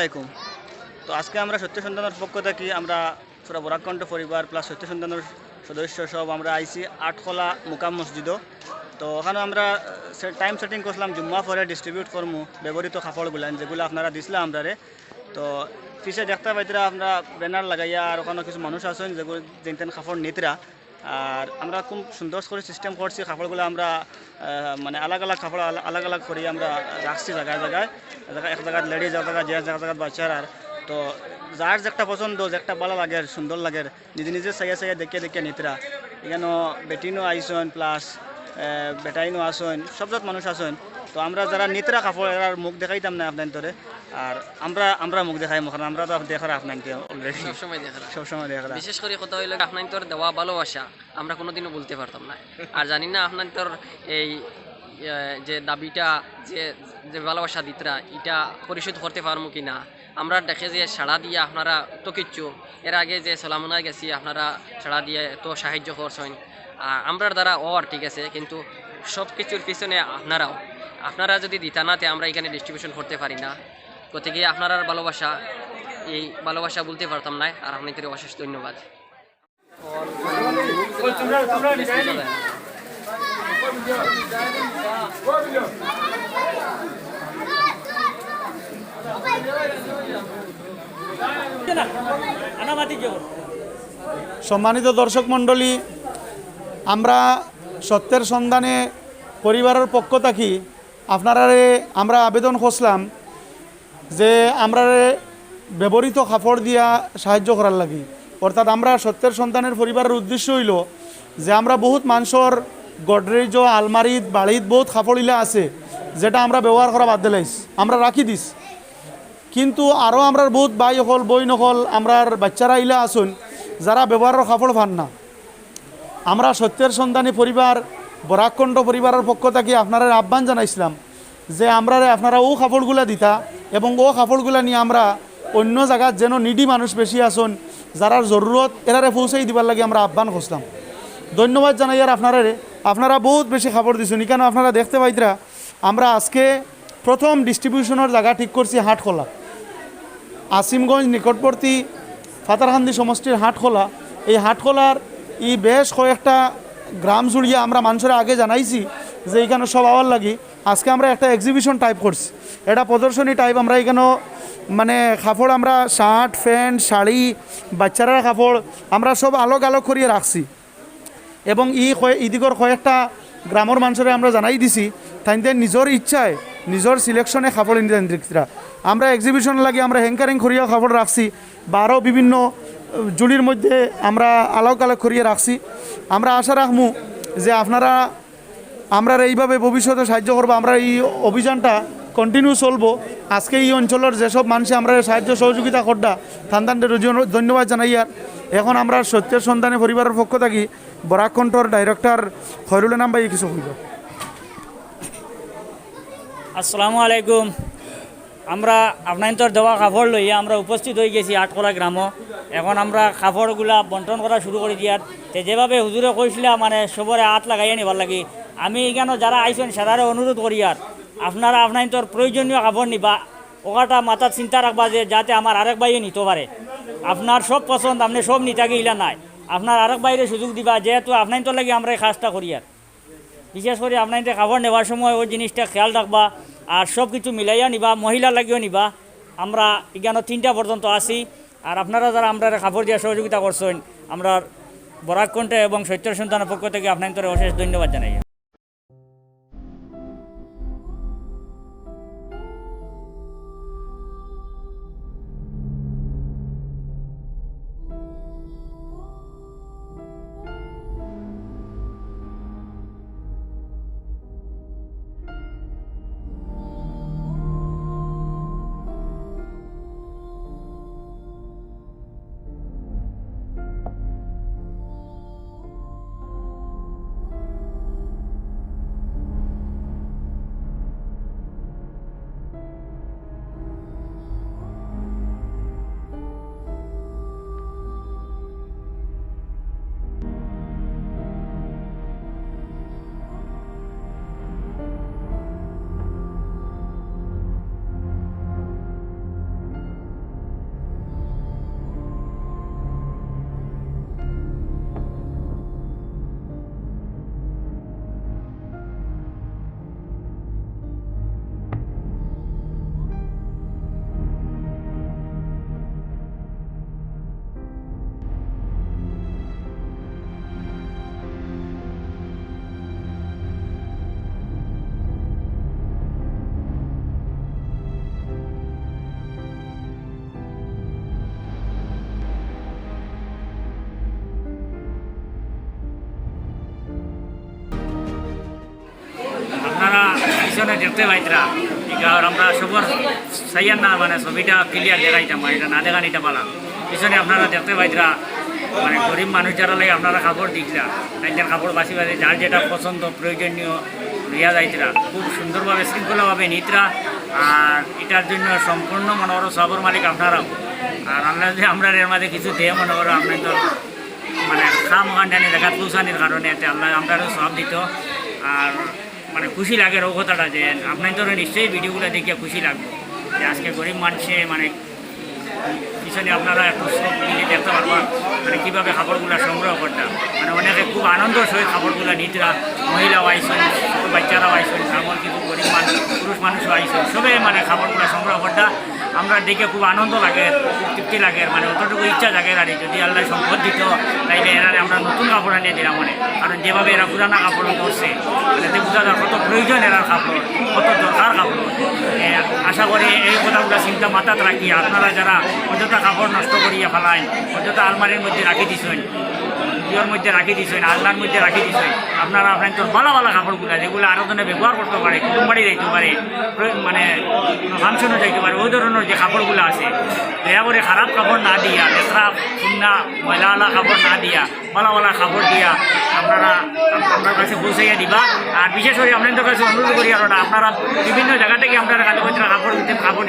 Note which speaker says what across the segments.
Speaker 1: আলাইকুম। তো আজকে আমরা সত্য সন্তানের পক্ষ থেকে আমরা পুরা বরাকণ্ঠ পরিবার প্লাস সত্য সন্তানের সদস্য সব আমরা আইসি আটখোলা মুকাম মসজিদও। তো ওখানে আমরা টাইম সেটিং করলাম জুম্মা পরে ডিস্ট্রিবিউট করবো ব্যবহৃত কাপড়গুলো যেগুলো আপনারা দিছিলাম আমরা। তো পিছিয়ে দেখতে পাইতরা আমরা ব্যানার লাগাইয়া আর ওখানে কিছু মানুষ আছেন যেগুলো যেতেন কাপড় নিতরা। আর আমরা খুব সুন্দর করে সিস্টেম করছি কাপড়গুলো আমরা মানে আলাগ আলাগ কাপড় আলাগ আলাগ করি আমরা রাখছি জায়গায় জায়গায় এক জায়গায় লেডিজ এক জায়গায় জেন্টস এক জায়গায় বাচ্চারা। তো যার যে একটা পছন্দ যে একটা ভালো লাগে সুন্দর লাগে নিজে নিজে চাইয়া চাইয়া দেখে দেখে নিতরা। এখানে বেটিনও আইসন প্লাস বেটাইনও আসেন সব জাত মানুষ আসেন। তো আমরা যারা নিতরা কাপড় এর মুখ দেখাইতাম না আপনার ধরে আর আমরা আমরা মুখ দেখাই মুখ আমরা তো দেখার আপনাকে অলরেডি সবসময় দেখা
Speaker 2: বিশেষ করে কথা হইল আপনার তোর দেওয়া ভালোবাসা আমরা কোনোদিনও বলতে পারতাম না। আর জানি না আপনার তোর এই যে দাবিটা যে যে ভালোবাসা দিতরা এটা পরিশোধ করতে পারবো কি না। আমরা দেখে যে সাড়া দিয়ে আপনারা তো কিচ্ছু এর আগে যে সোলামুনায় গেছি আপনারা সাড়া দিয়ে তো সাহায্য করছেন আর আমরার দ্বারা আর ঠিক আছে, কিন্তু সব কিছুর পিছনে আপনারা যদি দিতা না তে আমরা এখানে ডিস্ট্রিবিউশন করতে পারি না। গতিকে আপনার ভালোবাসা এই ভালোবাসা বলতে পারতাম না। আর আপনাদের অশেষ ধন্যবাদ।
Speaker 3: সম্মানিত দর্শক মণ্ডলী, আমরা সত্যের সন্ধানে পরিবারের পক্ষ থাকি আপনারারে আমরা আবেদন করলাম যে আমরা ব্যবহৃত কাপড় দিয়া সাহায্য করার লাগি। অর্থাৎ আমরা সত্যের সন্তানের পরিবারের উদ্দেশ্য হইল যে আমরা বহুত মানুষের গডরেজ আলমারিত বাড়িত বহুত কাপড় ইলা আছে যেটা আমরা ব্যবহার করা বাদ দিলাইস আমরা রাখি দিস, কিন্তু আরও আমরা বহুত ভাই হল বই নকল আমরার বাচ্চারা ইলা আসুন যারা ব্যবহারের কাপড় পান না। আমরা সত্যের সন্তানী পরিবার বরাকণ্ঠ পরিবারের পক্ষ থেকে আপনারা আহ্বান জানাইছিলাম যে আপনারা ও কাপড়গুলা দিতা এবং ও কাপড়গুলা নিয়ে আমরা অন্য জায়গায় যেন নিডি মানুষ বেশি আসুন যারা জরুরত এরারে পৌঁছাই দিবার লাগে আমরা আহ্বান করছিলাম। ধন্যবাদ জানাই আর আপনারা বহুত বেশি কাপড় দিচ্ছেন। কেন আপনারা দেখতে পাইতরা আমরা আজকে প্রথম ডিস্ট্রিবিউশনের জায়গা ঠিক করছি হাটখোলা, আসিমগঞ্জ নিকটবর্তী ফাতারকান্দি সমষ্টির হাটখোলা। এই হাটখোলার বেশ কয়েকটা গ্রাম জুড়িয়ে আমরা মানুষের আগে জানাইছি যে এইখানে সব আওয়ার লাগি আজকে আমরা একটা এক্সিবিশন টাইপ করছি, এটা প্রদর্শনী টাইপ। আমরা এখানে মানে কাপড় আমরা শার্ট প্যান্ট শাড়ি বাচ্চারা কাপড় আমরা সব আলোক আলোক করিয়ে রাখছি এবং ইদিকর কয়েকটা গ্রামের মানুষের আমরা জানাই দিছি তাইদের নিজের ইচ্ছায় নিজের সিলেকশনে কাপড় ইন্দ্রিকরা আমরা এক্সিবিশন লাগে আমরা হ্যাঙ্কারিং করিয়া কাপড় রাখছি বা আরও বিভিন্ন জুড়ির মধ্যে আমরা আলোক আলোক করিয়ে রাখছি। আমরা আশা রাখবো যে আপনারা আমরা এইভাবে ভবিষ্যতে সাহায্য করবো। আমরা এই অভিযানটা কন্টিনিউ চলবো। আজকে এই অঞ্চলের যেসব মানুষ আমরা সাহায্য সহযোগিতা করডা থানদানদের ধন্যবাদ জানাই। আর এখন আমরা সত্যের সন্তানে পরিবারের পক্ষ থাকি বরাকণ্ঠর ডাইরেক্টর খয়রুল নাম ভাই কিছু হইব।
Speaker 4: আসসালামু আলাইকুম। আমরা আপনার দেওয়া কাপড় লইয়া আমরা উপস্থিত হয়ে গেছি আটকলা গ্রামও। এখন আমরা কাপড়গুলা বন্টন করা শুরু করে দিয়ার তো যেভাবে হুজুরে কইছিলাম মানে সবরে হাত লাগাইয়া নিবার লাগি আমি এখানে যারা আইসেন সাদারে অনুরোধ করি আর আপনারা আপনার প্রয়োজনীয় কাপড় নিবা ওটা মাথার চিন্তা রাখবা যে যাতে আমার আরেক ভাইয়ে নিতে পারে। আপনার সব পছন্দ আপনি সব নিতাকে ইলা নাই, আপনার আরেক বাইরে সুযোগ দিবা যেহেতু আপনার লাগে আমরা এই কাজটা করি। আর বিশেষ করে আপনার কাপড় নেওয়ার সময় ওই জিনিসটা খেয়াল রাখবা আর সব কিছু মিলাইয়া নিবা, মহিলার লাগিও নিবা। আমরা এখানে 3টা পর্যন্ত আসি আর আপনারা যারা আমরা কাপড় দিয়ে সহযোগিতা করছেন আমরা বরাকণ্ঠে এবং সত্যের সন্তানের পক্ষ থেকে আপনাদের অশেষ ধন্যবাদ জানাই। পিছনে দেখতে পাইতরা আর আমরা সবার সাইয়ার না মানে ছবিটা ক্লিয়ার দেখাইতাম এটা না দেখান এটা পালা পিছনে আপনারা দেখতে পাইতরা মানে গরিব মানুষ যারা লাগে আপনারা কাপড় দিকরা তাইদের কাপড় বাছি বাছি যার যেটা পছন্দ প্রয়োজনীয় লইয়া যাইতরা খুব সুন্দরভাবে শৃঙ্খলাভাবে নিতরা আর এটার জন্য সম্পূর্ণ মনে করো সবর মালিক আপনারাও আর আমরা যদি আমরা এর মাঝে কিছু দেয় মনে করো আপনি তো মানে খাম ওখানটানে দেখা পৌঁছানির কারণে এতে আল্লাহ আপনারও সব দিত আর মানে খুশি লাগে ও কথাটা যে আপনার তো নিশ্চয়ই ভিডিওগুলো দেখিয়ে খুশি লাগবে যে আজকে গরিব মানুষে মানে পিছনে আপনারা একটু সব মিলিয়ে দেখতে পারবা মানে কীভাবে কাপড়গুলো সংগ্রহ করতাম মানে অনেকে খুব আনন্দের সহিত কাপড়গুলো নিতরা মহিলাও আইসন বাচ্চারাও আইসন এমন কিছু গরিব মানুষ পুরুষ মানুষও আইসন সবে মানে কাপড়গুলো সংগ্রহ করতাম আমরা দেখে খুব আনন্দ লাগে খুব তৃপ্তি লাগে মানে অতটুকু ইচ্ছা জাগে আর যদি আল্লাহ সম্পদ দিত তাইলে এরা আমরা নতুন কাপড় আনিয়ে দিলাম মনে কারণ যেভাবে এরা পুরানা কাপড় করছে মানে বোঝা যায় কত প্রয়োজন এরার কাপড় কত দরকার কাপড় আশা করি এই কথাগুলো চিন্তা মাথাত রাখি আপনারা যারা অযথা কাপড় নষ্ট করিয়া ফেলায় অযথা আলমারির মধ্যে রাখি দিছেন বিয়ের মধ্যে রাখি দিছেন আলনার মধ্যে রাখি দিছেন আপনারা আপনার তো ভালো ভালো কাপড়গুলো যেগুলো আরও জনে ব্যবহার করতে পারে কুটুম বাড়ি যাইতে পারে মানে ফাংশনও যাইতে পারে ওই ধরনের যে কাপড়গুলো আছে দয়া করে খারাপ কাপড় না দিয়া লেখা খুন্না ময়লাওয়ালা কাপড় না দিয়া ভালো কাপড় দিয়া আপনারা আপনার কাছে পৌঁছাইয়া দিবা আর বিশেষ করে আপনাদের কাছে অনুরোধ করি আর আপনারা বিভিন্ন জায়গা থেকে আপনারা কালো বৈত্রা কাপড়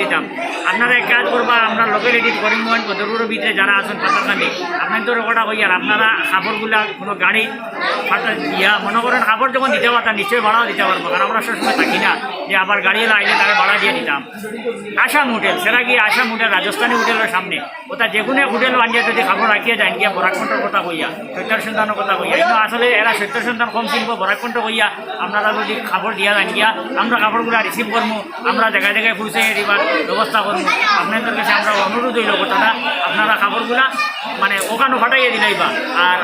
Speaker 4: দিতাম আপনারা এক কাজ করবা আপনার লোকালিটি করিমগঞ্জ বদরপুরের ভিতরে যারা আছেন পাতাকান্দি আপনাদের ওটা হইয়ার আপনারা কাপড়গুলা কোনো গাড়ি ফাটা দিয়া মনে করেন কাপড় যখন দিতে পারতাম নিশ্চয়ই ভাড়াও দিতে পারবো কারণ আমরা সবসময় থাকি না যে আবার গাড়ি এলে আইলে তারা ভাড়া দিয়ে দিতাম আসাম হোটেল সেটা গিয়ে আসাম হোটেল রাজস্থানী হোটেলের সামনে ওটা যে কোনো হোটেল আনিয়া যদি কাপড় রাখিয়া যায় গিয়া বরাকণ্ঠর কথা কইয়া সত্তর সন্তানের কথা কইয়া কিন্তু আসলে এরা সত্তর সন্তান কম কিনবো বরাকণ্ঠ কইয়া আপনারা যদি কাপড় দিয়া যান গিয়া আমরা কাপড়গুলো রিসিভ করবো আমরা জায়গায় জায়গায় পৌঁছে দিবার ব্যবস্থা করবো আপনাদের কাছে আমরা অনুরোধ হইল কথাটা আপনারা কাপড়গুলা মানে ওখানে ফাটাইয়ে দিলাইবা আর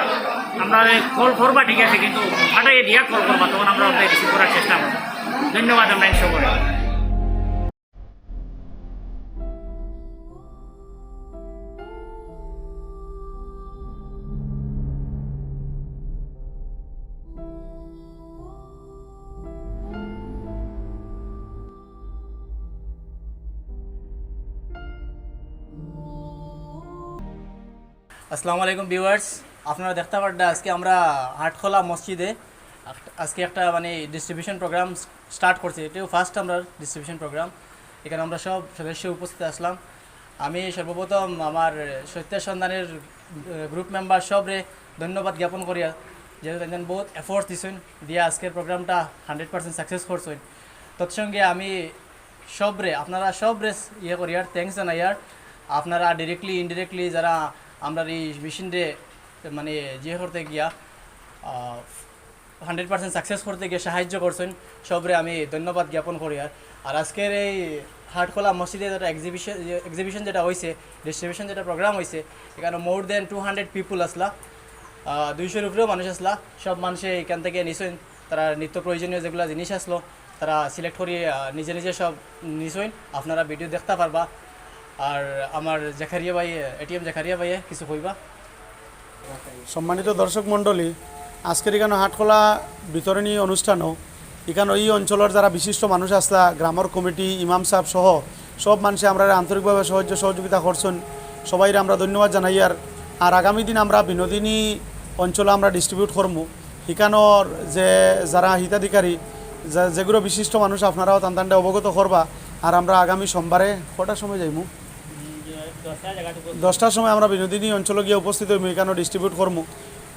Speaker 4: আমরা কল করবা ঠিক আছে কিন্তু ফাটাইয়ে দিয়া কল করবা তখন আমরা ওটা রিসিভ করার চেষ্টা করবো ধন্যবাদ আমরা সকলে
Speaker 5: আসসালামু আলাইকুম ভিউয়ার্স আপনারা দেখতে পারবেন আজকে আমরা হাটখোলা মসজিদে আজকে একটা মানে ডিস্ট্রিবিউশন প্রোগ্রাম স্টার্ট করছি এটাও ফার্স্ট আমরা ডিস্ট্রিবিউশন প্রোগ্রাম এখানে আমরা সব সদস্য উপস্থিত আসলাম আমি সর্বপ্রথম আমার সত্যের সন্ধানের গ্রুপ মেম্বার সবরে ধন্যবাদ জ্ঞাপন করি যেহেতু তাদের বহুত এফোর্টস দিছেন দিয়ে আজকের প্রোগ্রামটা 100% সাকসেস করছেন তৎসঙ্গে আমি সবরে আপনারা সবরে ইয়ে করি আর থ্যাংকস জানাই আর আপনারা ডিরেক্টলি ইনডিরেক্টলি যারা আমরা এই মেশিনরে মানে যে করতে গিয়া 100% সাকসেস করতে গিয়ে সাহায্য করছেন সবরে আমি ধন্যবাদ জ্ঞাপন করি আর আজকের এই হাটখোলা মসজিদে যেটা এক্সিবিশন যেটা হয়েছে ডিস্ট্রিবিউশন যেটা প্রোগ্রাম হয়েছে এখানে মোর দেন 200 পিপুল আসলা 200-এর উপরেও মানুষ আসলা সব মানুষে এখান থেকে নিছেন তারা নিত্য প্রয়োজনীয় যেগুলো জিনিস আসলো তারা সিলেক্ট করে নিজে নিজে সব নিছেন আপনারা ভিডিও দেখতে পারবা আর আমার জাকারিয়া ভাই এটিএম জাকারিয়া ভাইয়ে কিছু কইবা
Speaker 3: সম্মানিত দর্শক মণ্ডলী আজকের এখানে হাটখোলা বিতরণী অনুষ্ঠানও এখানে এই অঞ্চলের যারা বিশিষ্ট মানুষ আসলা গ্রামের কমিটি ইমাম সাহেব সহ সব মানুষে আমরা আন্তরিকভাবে সহযোগিতা করছেন সবাই আমরা ধন্যবাদ জানাই আর আগামী দিন আমরা বিনোদিনী অঞ্চলে আমরা ডিস্ট্রিবিউট করবো এখানোর যে যারা হিতাধিকারী যেগুলো বিশিষ্ট মানুষ আপনারাও তান্তানটা অবগত করবা আর আমরা আগামী সোমবারে কটার সময় যাইমু 10টার সময় আমরা বিনোদিনী অঞ্চলে গিয়ে উপস্থিত হইমু এখানে ডিস্ট্রিবিউট করবো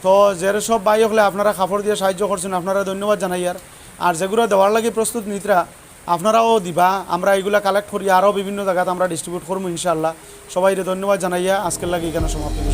Speaker 3: তো যে সব ভাই হলে আপনারা কাপড় দিয়ে সাহায্য করছেন আপনারা ধন্যবাদ জানাই আর যেগুলো দেওয়ার লাগে প্রস্তুত নিতরা আপনারাও দিবা আমরা এইগুলা কালেক্ট করি আরও বিভিন্ন জায়গাতে আমরা ডিস্ট্রিবিউট করবো ইনশাআল্লাহ সবাই ধন্যবাদ জানাইয়া আজকের লাগে এখানে সমাপ্ত।